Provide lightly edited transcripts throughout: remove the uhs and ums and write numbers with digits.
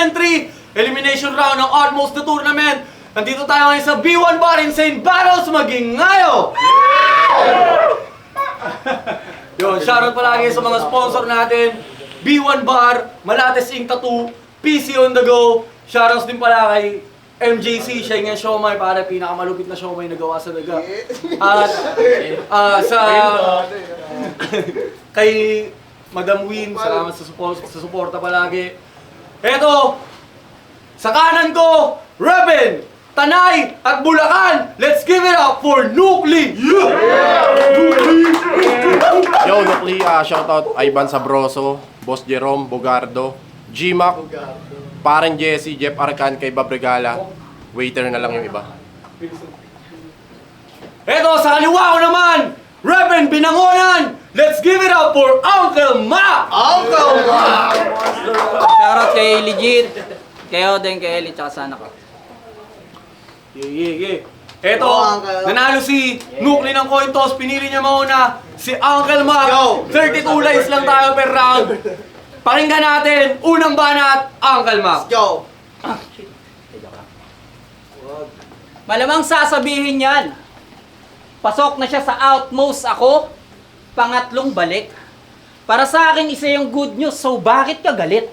entry, elimination round ng Utmost na tournament. Nandito tayo ngayon sa B1 Bar Insane Battles maging ngayo! Yun, shoutout palagi sa mga sponsor natin. B1 Bar, Malates Ink Tattoo, PC on the Go. Shoutouts din pala kay MJC, siya yung siomay para pinakamalupit na siomay na gawa sa daga. At sa kay Madam Win, salamat sa suporta palagi. Eto, sa kanan ko, Reben, Tanay, at Bulacan. Let's give it up for Nukli! Yo, Nukli, shoutout Ivan Sabroso, Boss Jerome, Bogardo, G-Mac, Parang Jesse, Jeff Arcan, kay Babregala. Waiter na lang yung iba. Eto, sa kaliwa ko naman, Reben Binangonan. Let's give it up for Uncle Mac! Uncle Mac! Shoutout kay Legit, kay Oden, kay Eli, tsaka sana ka. Yeah. Eto, nanalo si Nukli ng coin toss. Pinili niya mauna si Uncle Mac. 32 lives lang tayo per round. Pakinggan natin, unang banat, Uncle Mac. Go! Malamang sasabihin yan, pasok na siya sa outmost ako, pangatlong balik. Para sa akin, isa yung good news, so bakit ka galit?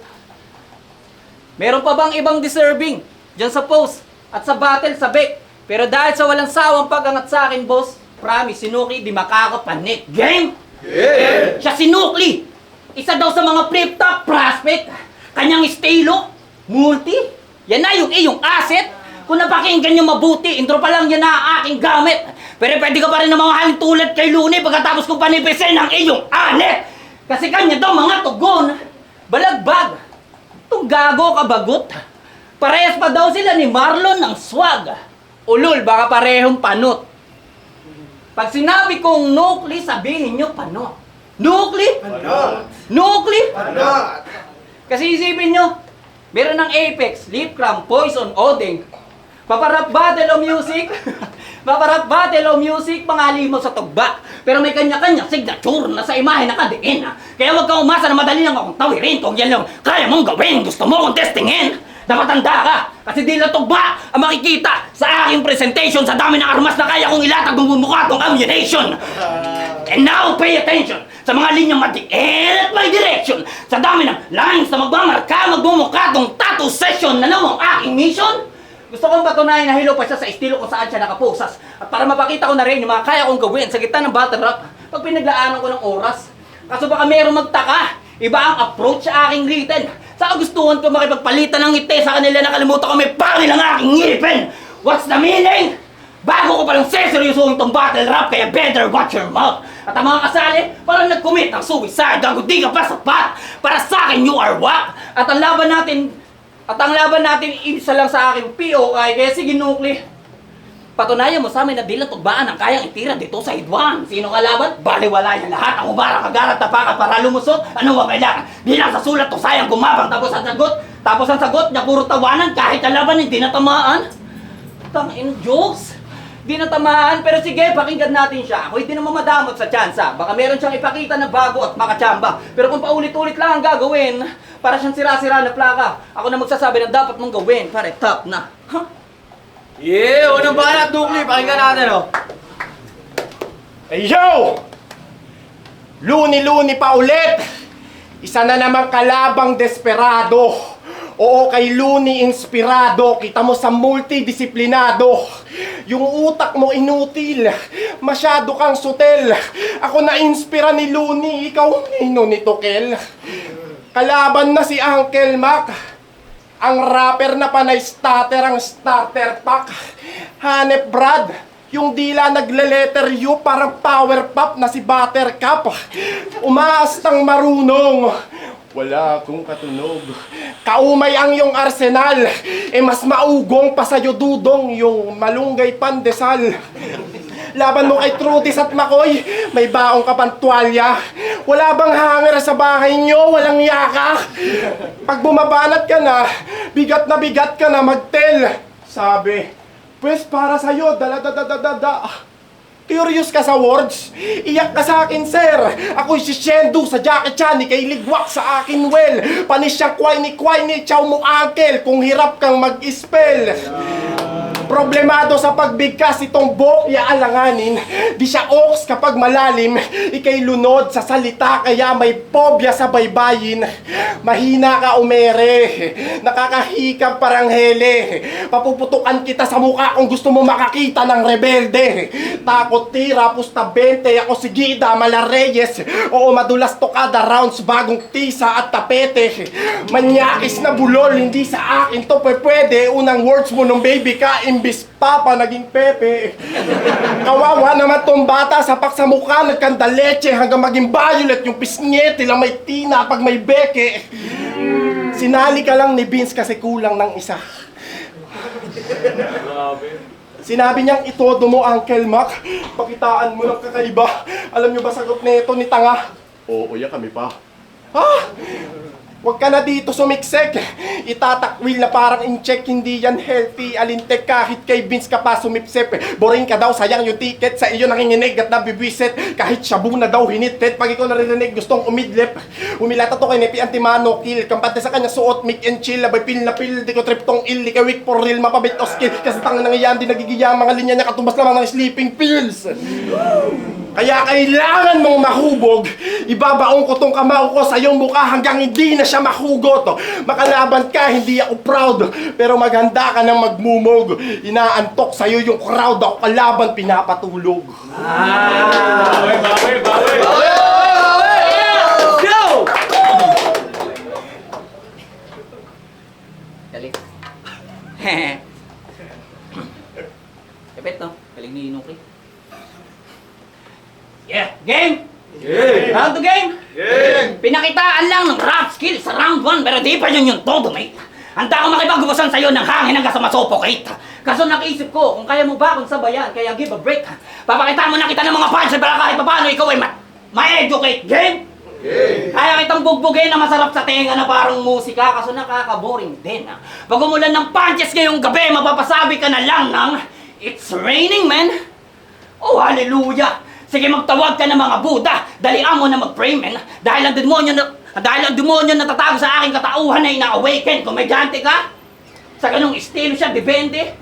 Meron pa bang ibang deserving dyan sa post at sa battle sa back? Pero dahil sa walang sawang pag-angat sa akin, boss, promise, si Nukli di makakapanik. Game! Yeah! Siya si Nukli! Isa daw sa mga flip-top prospect. Kanyang estilo, multi. Yan na yung iyong asset. Kung napakinggan nyo mabuti, intro pa lang yan na aking gamit. Pero pwede ka pa rin na mamahalin tulad kay Looney pagkatapos kong panipisin ang iyong anet. Kasi kanya daw mga tugon, balagbag. Itong gago kabagot. Parehas pa daw sila ni Marlon ng swag. Ulol, baka parehong panot. Pag sinabi kong Nukli, sabihin nyo panot. Nukli? Panot! Nukli? Panot! Kasi isipin nyo, meron ng Apex, Lip Cram, Poison, Odeng. Paparap battle o music, paparap battle o music, pangali mo sa tugba. Pero may kanya-kanya signature na sa imahe nakadiin. Kaya huwag kang umasa na madali lang akong tawirin kung yan lang kaya mong gawin, gusto mo kong testingin. Dapat handa ka, kasi di lang tugba ang makikita sa aking presentation sa dami ng armas na kaya kong ilatag ng bumukha tong ammunition. And now, pay attention sa mga linyang matiin at may direction. Sa dami ng lines na magbumukha tong tattoo session na lang ang aking mission. Gusto kong patunayan na hilo pa siya sa estilo kung saan siya nakapusas. At para mapakita ko na rin yung mga kaya kong gawin sa gitna ng battle rap pag pinaglaanan ko ng oras. Kaso baka mayroong magtaka, iba ang approach sa aking written. Sa kagustuhan ko makipagpalitan ng ngiti sa kanila, nakalimutan ko may pangil ang aking ngipin. What's the meaning? Bago ko palang seseryosohin tong battle rap, kaya better watch your mouth. At ang mga kasali, parang nag-commit ng suicide, gago di ka pa sapat. Para sa akin, you are whack. At ang laban natin, isa lang sa aking POI, kaya sige Nukli. Patunayan mo sa amin na di lang tugbaan ang kayang itira dito sa Hidwan. Sino kalaban? Baliwala yan lahat. Ang ubarang kagarat tapakat para lumusot. Ano ang kailangan? Di lang sa sulat to sayang gumabang tapos ang sagot niya puro tawanan kahit ang laban hindi natamaan. Tangin jokes. Di natamaan, pero sige, pakinggan natin siya. Ako hindi naman madamot sa tsansa. Baka meron siyang ipakita na bago at makachamba. Pero kung paulit-ulit lang ang gagawin, para siyang sira-sira na plaka, ako na magsasabi na dapat mong gawin. Pare, top na. Huh? Yeah, unang banat, Nukli. Pakinggan natin, oh. Hey yo! Luni pa ulit! Isa na namang kalabang desperado. Oo, kay Looney inspirado. Kita mo sa multidisiplinado. Yung utak mo inutil. Masyado kang sutel. Ako na-inspira ni Looney. Ikaw nino ni Tokel. Kalaban na si Uncle Mac. Ang rapper na panay starter ang starter pack. Hanep Brad. Yung dila nagle-letter U parang power pop na si Buttercup. Umaastang marunong. Wala akong katunog. Kaumay ang iyong arsenal. Mas maugong pa sa'yo dudong yung malunggay pandesal. Laban mo kay Trudis at Makoy, may baong ka pang tuwalya. Wala bang hanger sa bahay nyo? Walang yaka? Pag bumabanat ka na bigat ka na magtel. Sabi, pues para sa'yo, dala. Curious ka sa words? Iyak ka sa akin, sir. Ako'y si Shendu sa Jackie Chan, ikay ligwak sa akin, well. Panis siyang kway-ni, chow mo, uncle, kung hirap kang mag-spell. Problemado sa pagbigkas itong bokya alanganin. Di siya ox kapag malalim, ikay lunod sa salita kaya may pobya sa baybayin. Mahina ka umere, nakakahikam parang hele. Papuputukan kita sa mukha kung gusto mo makakita ng rebelde. Takot tira, pusta 20, ako si Gida Malareyes. Oo, madulas to kada rounds, bagong tisa at tapete. Manyakis na bulol, hindi sa akin to pwede. Unang words mo nung baby ka, imbis papa, naging pepe. Kawawa naman tong bata, sapak sa mukha, nagkanda leche hanggang maging violet yung pisngi, tila may tina pag may beke. Sinali ka lang ni Vince kasi kulang ng isa. Sinabi niyang itodo mo, Uncle Mac. Pakitaan mo ng kakaiba. Alam niyo ba sagot nito ni Tanga? Oo, ya kami pa. Ah! Huwag ka na dito sumiksek. Itatakwil na parang in-check, hindi yan healthy. Alintek kahit kay Vince ka pa sumipsep. Boring ka daw, sayang yung ticket. Sa iyo nanginginig at nabibwisit. Kahit shabu na daw hinitit. Pag ikaw naririnig, gustong umidlip. Umilata to kay Nepi Antimano, kill. Kampante sa kanya, suot, make and chill. Abay pil na pil, di ko trip tong ill. Di ka weak for real, mapabit o skill. Kasi tangan ng iyan, di nagigiyang mga linya niya. Katubas lamang ng sleeping pills. Kaya kailangan mong mahubog. Ibabaong ko tong kamao ko sa iyong mukha hanggang hindi na siya mahugot. Makalaban ka, hindi ako proud. Pero maghanda ka ng magmumog. Inaantok sa iyo yung crowd. Ako kalaban, pinapatulog. Bawi! Let's go! Dali. Kapit, no? Galing ni Inuki. Yeah! Game! Round to game! Pinakitaan lang ng rap skill sa round 1 pero di pa yun yung todo, mate. Handa ako makipagbubusan sa'yo ng hangin hanggang sa masuffocate. Kaso nakiisip ko kung kaya mo ba akong sabayan, kaya give a break. Papakitaan mo na kita ng mga punches para kahit paano ikaw ay ma-educate. Game? Kaya kitang bugbugin na masarap sa tenga na parang musika, kaso nakaka-boring din. Pag umulan ng punches ngayong gabi, mapapasabi ka na lang ng it's raining, man. Oh, hallelujah! Sige, magtawag ka ng mga Buddha. Dalian mo na mag-pray, men. Dahil ang demonyo na tatago sa aking katauhan na ina-awaken. Komedyante ka? Sa ganung estilo siya, depende.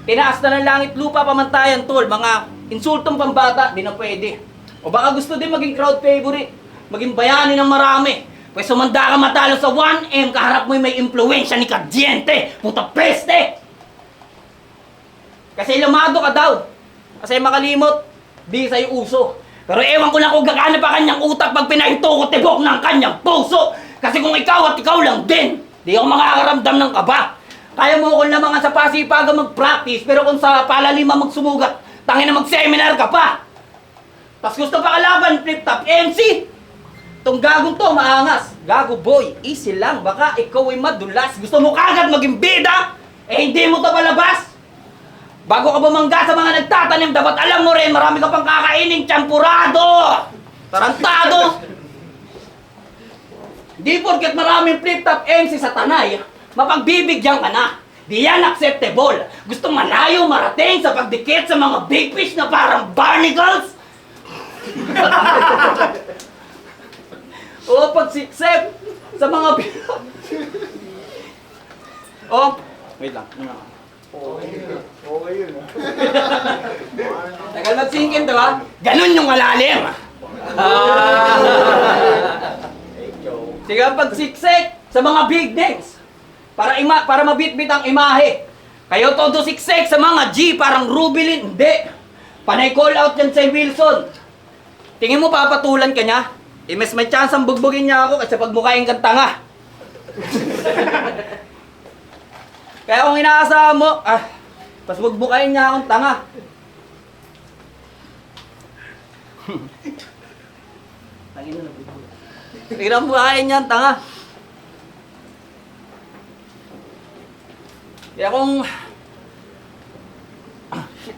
Tinaas na ng langit lupa pamantayan, tol. Mga insultong pambata, di na pwede. O baka gusto din maging crowd favorite. Maging bayani ng marami. Pwes sumanda ka matalo sa 1M, kaharap mo may impluensya ni Kadyente. Puta peste! Kasi lamado ka daw. Kasi makalimot. Di sa'yo uso. Pero ewan ko lang kung gagana pa kanyang utak pag pinahinto ko tibok ng kanyang puso. Kasi kung ikaw at ikaw lang din, di ako makakaramdam ng kaba. Kaya mo ko lamangan sa pasipaga mag-practice, pero kung sa palalima magsumugat, tangin na mag-seminar ka pa. Tas gusto pa kalaban, flip-top MC. Tong gagong to, maangas. Gago boy, easy lang. Baka ikaw ay madulas. Gusto mo kagad maging bida? Eh hindi mo to palabas. Bago ka bumangga sa mga nagtatanim, dapat alam mo rin, marami ka pang kakaining tsampurado! Tarantado! Di porket maraming flip-top MC sa tanay, mapagbibigyan ka na. Di yan acceptable. Gusto malayo marating sa pagdikit sa mga big fish na parang barnacles? O pagsiksep sa mga... Oh, wait lang. Okay yun. Tagal mag-sink in, diba? Ganon yung malalim. Sige, pagsiksik sa mga big names. Para mabitbit ang imahe. Kayo todo siksik sa mga G, parang Rubilin. Hindi. Panay call out yan sa Wilson. Tingin mo papatulan ka niya? Mas may chance ang bugbugin niya ako kasi pagmukhain kang tanga. Kaya kung inaasahan mo, pas bugbukain niya akong tanga. Tingnan mo bukain niya ang tanga. Kaya kung... Shit.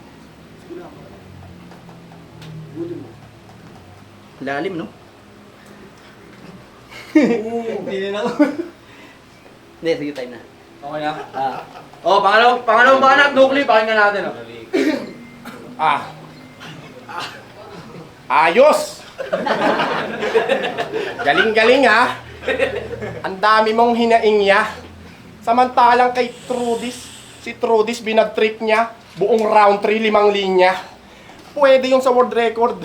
Lalim, no? Hindi na ako. Hindi, sige tayo na. Okay na? Oh, pangalawang banat, Nukli, pakinggan natin. Ayos! Galing-galing ha! Ang dami mong hinaingya. Samantalang kay Trudis, si Trudis binag-trip niya, buong round 3, 5 linya. Pwede yung sa world record.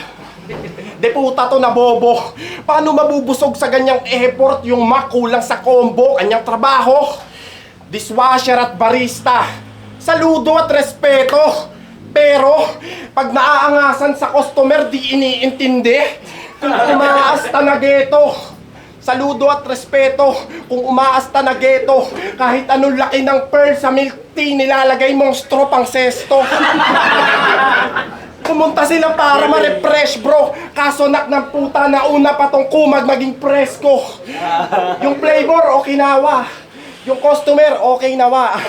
Deputa to na bobo. Paano mabubusog sa ganyang effort yung makulang sa combo, kanyang trabaho? Dishwasher at barista. Saludo at respeto. Pero, pag naaangasan sa customer, di iniintindi. Kung umaasta na geto. Saludo at respeto. Kung umaasta na geto, kahit anong laki ng pearl sa milk tea, nilalagay mong straw pang sesto. Pumunta sila para ma-refresh, bro. Kaso nak ng puta, nauna pa tong kumag maging presko. Yung flavor, okinawa. Yung customer, okay nawa.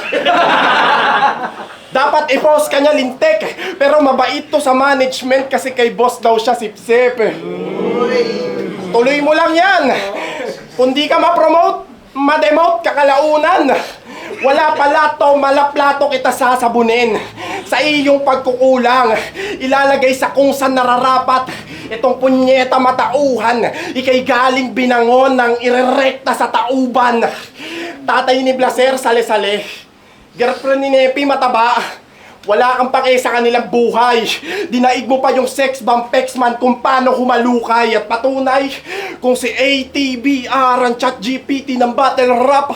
Dapat i-post ka niya lintek. Pero mabait to sa management kasi kay boss daw siya sip-sip. Tuloy mo lang yan. Kung di ka ma-promote, ma-demote kakalaunan. Wala pala to, malaplato kita sasabunin. Sa iyong pagkukulang, ilalagay sa kung saan nararapat. Itong punyeta matauhan, ikay galing binangon ng irerekta sa tauban. Tatay ni Blaser, sale-sale. Girlfriend ni Nepi, mataba. Wala kang pake sa kanilang buhay. Dinaig mo pa yung sex bomb pexman kung paano humalukay. At patunay kung si ATBR ang chat GPT ng battle rap.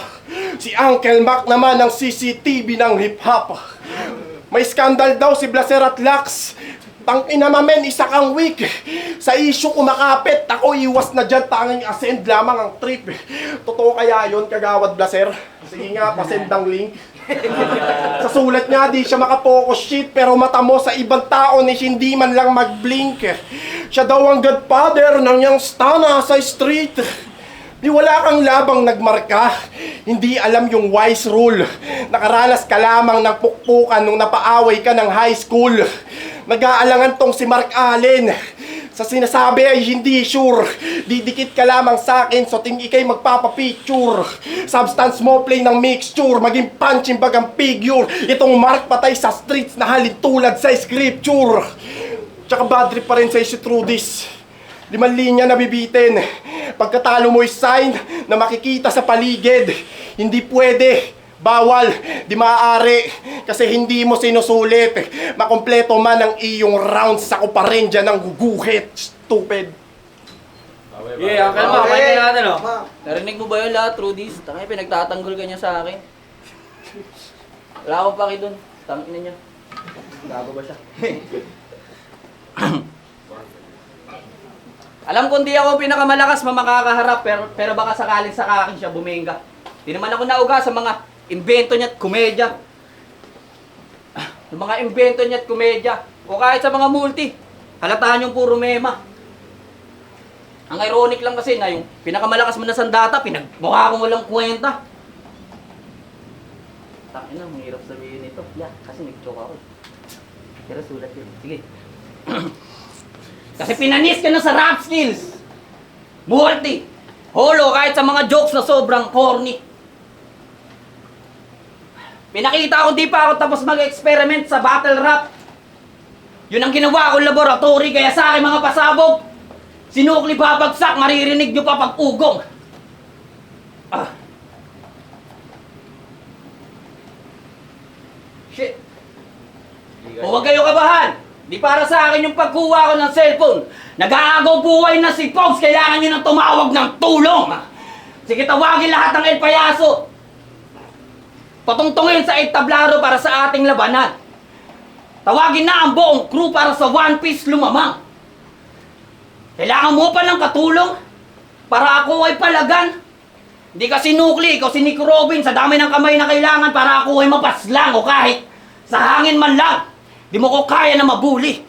Si Uncle Mac naman ang CCTV ng hip-hop. May skandal daw si Blaser at Lax. Tangina mamen, isa kang weak. Sa issue kumakapit, ako iwas na dyan, tanging ascend lamang ang trip. Totoo kaya yun, Kagawad Blaser? Sige nga, pasend ang link. Sa sulat niya, di siya makapokus shit, pero mata mo sa ibang tao ni hindi man lang mag-blink. Siya daw ang godfather ng yang stana sa street. Di wala kang labang nagmarka, hindi alam yung wise rule. Nakaranas ka lamang ng pukpukan nung napaaway ka ng high school. Nag-aalangan tong si Mark Allen. Sa sinasabi ay hindi sure. Didikit ka lamang sa akin so ting ikay magpapapicture. Substance mo play ng mixture, maging punching bag ang figure. Itong Mark patay sa streets na halin tulad sa scripture. Tsaka bad trip pa rin sa si Trudis. 5 linya na bibitin. Pagkatalo mo'y sign na makikita sa paligid. Hindi pwede, bawal, di maaari. Kasi hindi mo sinusulit. Makompleto man ang iyong rounds, ako pa rin dyan ang guguhit. Stupid. Yeah, Uncle Mac, kain na natin, oh. Narinig mo ba yun lahat, Trudis? Tangay, pinagtatanggol ka niya sa akin. Wala akong paki dun. Tangin niya. Gago ba siya? Alam kong di ako pinakamalakas mamakakaharap, pero baka sakaling sa akin siya bumenga. Di naman ako nauga sa mga invento niya at komedya. Yung mga invento niya at komedya. O kahit sa mga multi. Halataan yung puro mema. Ang ironic lang kasi na yung pinakamalakas mo na sandata, pinagmukha ko walang kwenta. Tangina, mahirap sabihin ito. Yeah, kasi nag-joke ako. Pero sulat yun. Sige. Kasi pinanis ka na sa rap skills. Multi. Holo kahit sa mga jokes na sobrang corny. Pinakita ko di pa ako tapos mag-experiment sa battle rap. Yun ang ginawa kong laboratory kaya sa akin mga pasabog. Sinukli babagsak, maririnig nyo pa pag ugong. Shit. Huwag kayo kabahan. Di para sa akin yung pagkuha ko ng cellphone. Nag-aagaw buhay na si Pogs, kailangan nyo nang tumawag ng tulong. Sige, tawagin lahat ng El Payaso. Patungtungin sa entablado para sa ating labanan. Tawagin na ang buong crew para sa One Piece lumamang. Kailangan mo pa ng katulong para ako ay palagan. Hindi ka sinukli, ikaw si Nick Robin sa dami ng kamay na kailangan para ako ay mapaslang o kahit sa hangin man lang. Di mo ko kaya na mabuli.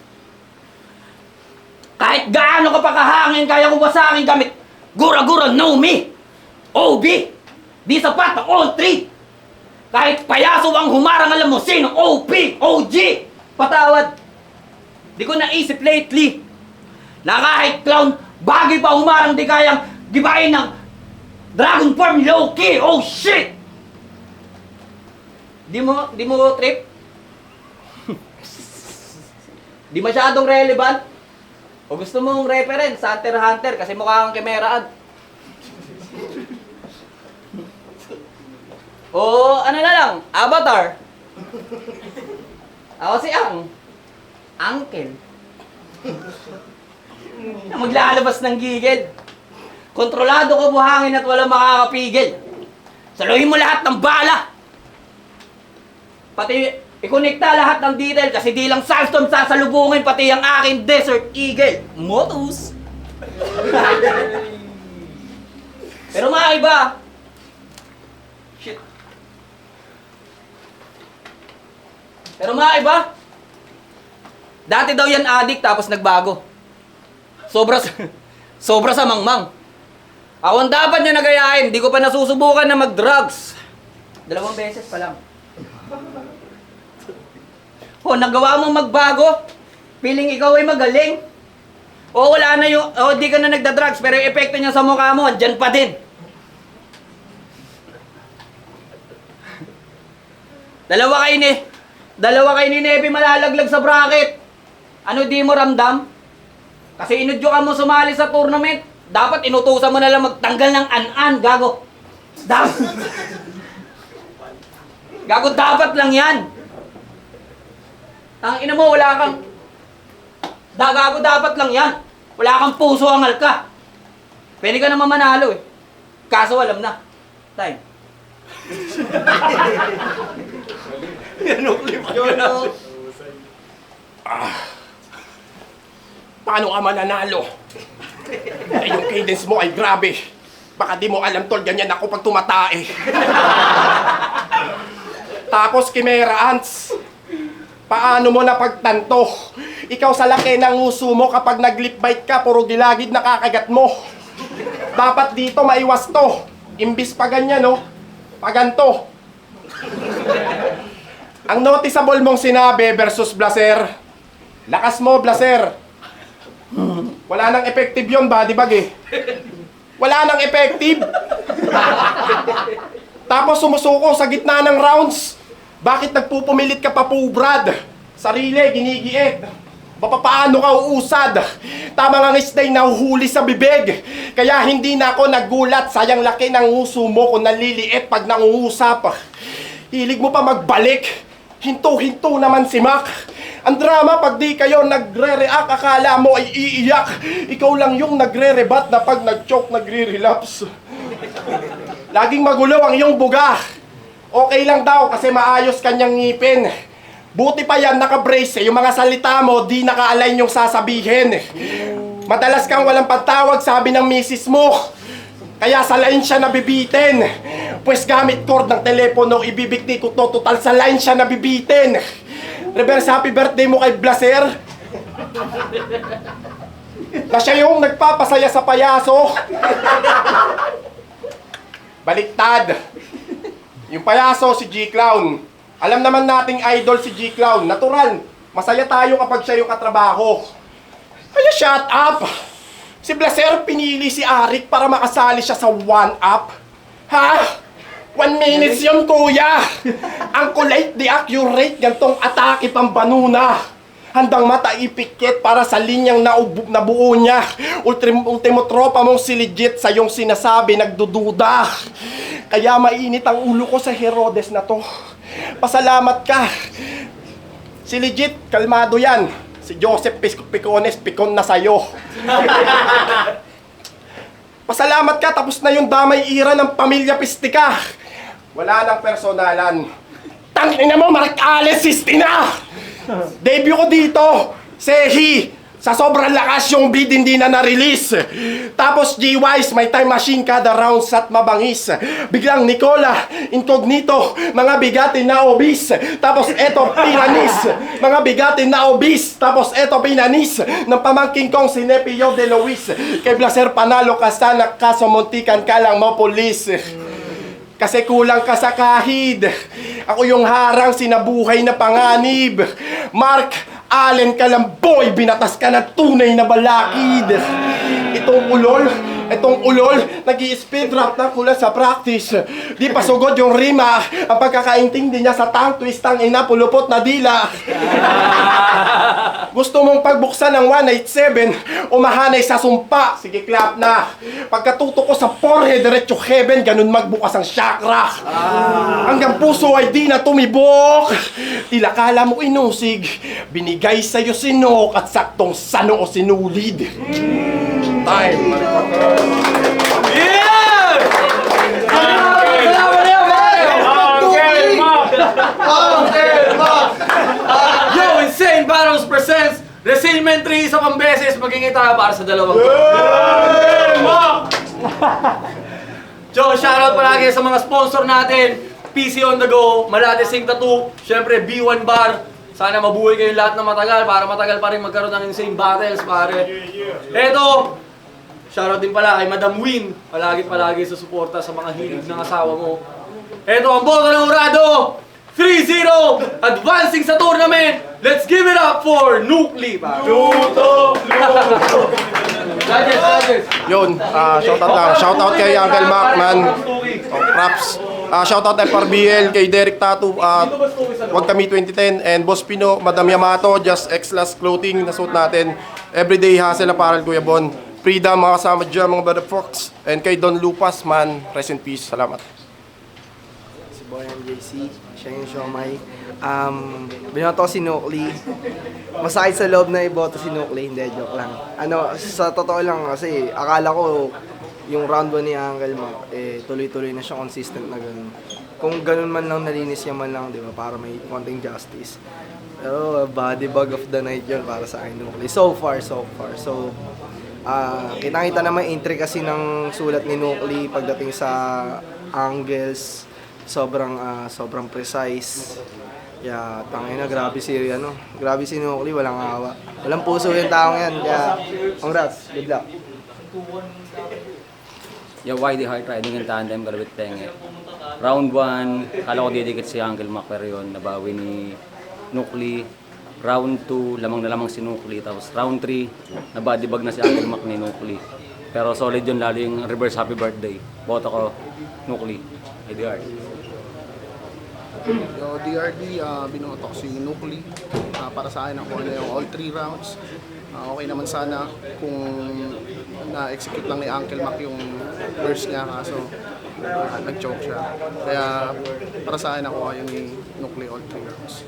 Kahit gaano ka pa kahangin, kaya ko ba sa akin gamit gura-gura know me. OB. Di sapat ang all three. Kahit payaso ang humarang, alam mo sino. OP. OG. Patawad. Di ko naisip lately na kahit clown, bagay pa humarang di kayang gibain ng Dragon Form low-key. Oh shit. Di mo trip? Di masyadong relevant? O gusto mong reference sa Hunter x Hunter kasi mukha kang Chimera Ant? O ano na lang, Avatar. Ako si Uncle. Na maglalabas ng gigil. Kontrolado ko buhangin at walang makakapigil. Saluhin mo lahat ng bala. Pati ikonekta lahat ng detail kasi di lang Sandstorm sasalubungin pati ang aking Desert Eagle. Motus. Pero mga iba. Shit. Pero mga iba. Dati daw yan addict tapos nagbago. Sobra sa mangmang. Ako ang dapat nyo nagayahin, di ko pa nasusubukan na mag-drugs. 2 beses pa lang. O, nagawa mong magbago? Feeling ikaw ay magaling? O, wala na yung, o, di ka na nagda-drugs, pero yung epekto niya sa mukha mo, andyan pa din. Dalawa kayo ni Nebe malalaglag sa bracket. Ano di mo ramdam? Kasi inudyo ka mo sumali sa tournament. Dapat inutusan mo na lang magtanggal ng an-an, gago. Gago, dapat lang yan. Tangina mo, wala kang... Gago, dapat lang yan. Wala kang puso, angal ka. Pwede ka naman manalo eh. Kaso alam na. Time. Paano ka mananalo? Eh, yung cadence mo ay grabe. Baka di mo alam tol, ganyan ako pag tumatae. Tapos Chimera Ants, paano mo napagtanto? Ikaw sa laki ng uso mo kapag nag-lip bite ka, puro gilagid nakakagat mo. Dapat dito maiwas to. Imbis pa ganyan, no? Paganto. Ang noticeable mong sinabi versus Blaser. Lakas mo, Blaser. Wala nang effective yun, body bag eh. Wala nang effective. Tapos sumusuko sa gitna ng rounds. Bakit nagpupumilit ka pa po, Brad? Sarili, ginigiit. Paano ka uusad? Tama nga isday nahuhuli sa bibig. Kaya hindi na ako nagulat. Sayang laki ng uso mo kung naliliit pag nangungusap. Hilig mo pa magbalik. Hinto-hinto naman si Mac. Ang drama pag di kayo nagre-react, akala mo ay iiyak. Ikaw lang yung nagre-rebat na pag nag-choke, nagre-relapse. Laging magulo ang iyong buga. Okay lang daw kasi maayos kanyang ngipin. Buti pa yan naka-brace yung mga salita mo di naka-align yung sasabihin. Madalas kang walang patawag sabi ng misis mo. Kaya sa line siya nabibitin. Pues gamit cord ng telepono, ibibigti ko to, total sa line siya nabibitin. Reverse happy birthday mo kay Blaser. Na siya yung nagpapasaya sa payaso. Baliktad. Yung payaso si G-Clown. Alam naman nating idol si G-Clown. Natural. Masaya tayo kapag siya yung katrabaho. Kaya shut up. Si Blaser pinili si Arik para makasali siya sa one-up. Ha? 1 minutes yun, kuya! Ang kulate, the accurate, gantong atake pang banuna. Handang mata ipikit para sa linyang nabuo niya. Ultimo tropa mong si Legit sa yung sinasabi, nagdududa. Kaya mainit ang ulo ko sa Herodes na to. Pasalamat ka. Si Legit, kalmado yan. Si Joseph Picones, pikon na sa'yo. Pasalamat ka, tapos na yung damay ira ng pamilya Pistika. Wala nang personalan. Tangina mo, Mark Alice Sistina! Debut ko dito, Sehi. Sa sobrang lakas yung beat hindi na na-release. Tapos G-Wise, may time machine kada rounds at mabangis. Biglang Nicola, Incognito, mga bigatin na obese. Tapos eto Piranis, mga bigatin na obese. Tapos eto Pinanis, ng pamangking kong si Nepio de Luis. Kay Blaser panalo ka sana, kaso muntikan ka lang mo police. Kasi kulang ka sa kahid. Ako yung harang sinabuhay na panganib. Mark Allen ka lang boy, binatas ka na tunay na balakid. Itong ulol, Etong ulol, nag-i-speed rap na kulang sa practice. Di pa sugod yung rima. Ang pagkakaintindi niya sa tongue twist ang ina, pulupot na dila. Gusto mong pagbuksan ng 187, umahanay sa sumpa. Sige, clap na. Pagkatuto ko sa forehead, diretso heaven, ganun magbukas ang chakra. Hanggang puso ay di na tumibok. Tila kala mo inusig, binigay sa'yo sinok at saktong sano o sinulid. Time, Yeah! Salamat na yan, Yo, Insane Battles presents Resignment 3 isa pang beses magiging tayo para sa dalawang to. So, shoutout palagi sa mga sponsor natin. PC on the go, Malate Sing Tattoo, syempre B1 Bar. Sana mabuhay kayo lahat na matagal para matagal pa rin magkaroon ng Insane Battles, pare. Eto, shoutout din pala kay Madam Win. Palagi sa suporta sa mga hilig ng asawa mo. Eto ang boto ng Urado! 3-0! Advancing sa tournament! Let's give it up for Nukli! Judges! Yun, shoutout lang. Shoutout kay Uncle Mac, man. Props. Shoutout FRBL, kay Derek Tattoo, Wag Kami 2010, and Boss Pino, Madam Yamato, Just X-Last Clothing, nasuot natin. Everyday hustle na para Kuya Bon. Freedom, mga kasama dyan, mga brother Fox. And kay Don Lupas, man, rest in peace. Salamat. Si Boy MJC, siya yung siomay. Binoto ko si Nukli. Masakit sa loob na iboto si Nukli, hindi, joke lang. Sa totoo lang kasi, akala ko yung round 1 ni Uncle Mac, tuloy-tuloy na siya, consistent na ganun. Kung ganun man lang, nalinis niya man lang, di ba, para may konting justice. Pero body bag of the night yun para sa akin, Nukli. So far. So, kitang-kita naman intricacy ng sulat ni Nukli pagdating sa angles, sobrang precise. Yeah, tangina, grabe si Nukli, walang awa. Walang puso yung taong yan, kaya congrats, good luck. Yung YD Heart Riding in Tandem, Galawit Penge. Round 1, kala ko didikit si Uncle Mac, pero yun, nabawi ni Nukli. Round 2, lamang na lamang si Nukli. Tapos round 3, nabadibag na si Uncle Mac ni Nukli. Pero solid yun, lalo yung reverse happy birthday. Boto ko, Nukli, YD Heart. Yo, DRD, binoto ko si Nukli. Para sa akin, ako na yung all 3 rounds. Okay naman sana kung na-execute lang ni Uncle Mac yung verse niya, kaso nag-choke siya. Kaya para sa akin, ako yung ni Nukli all 3 rounds.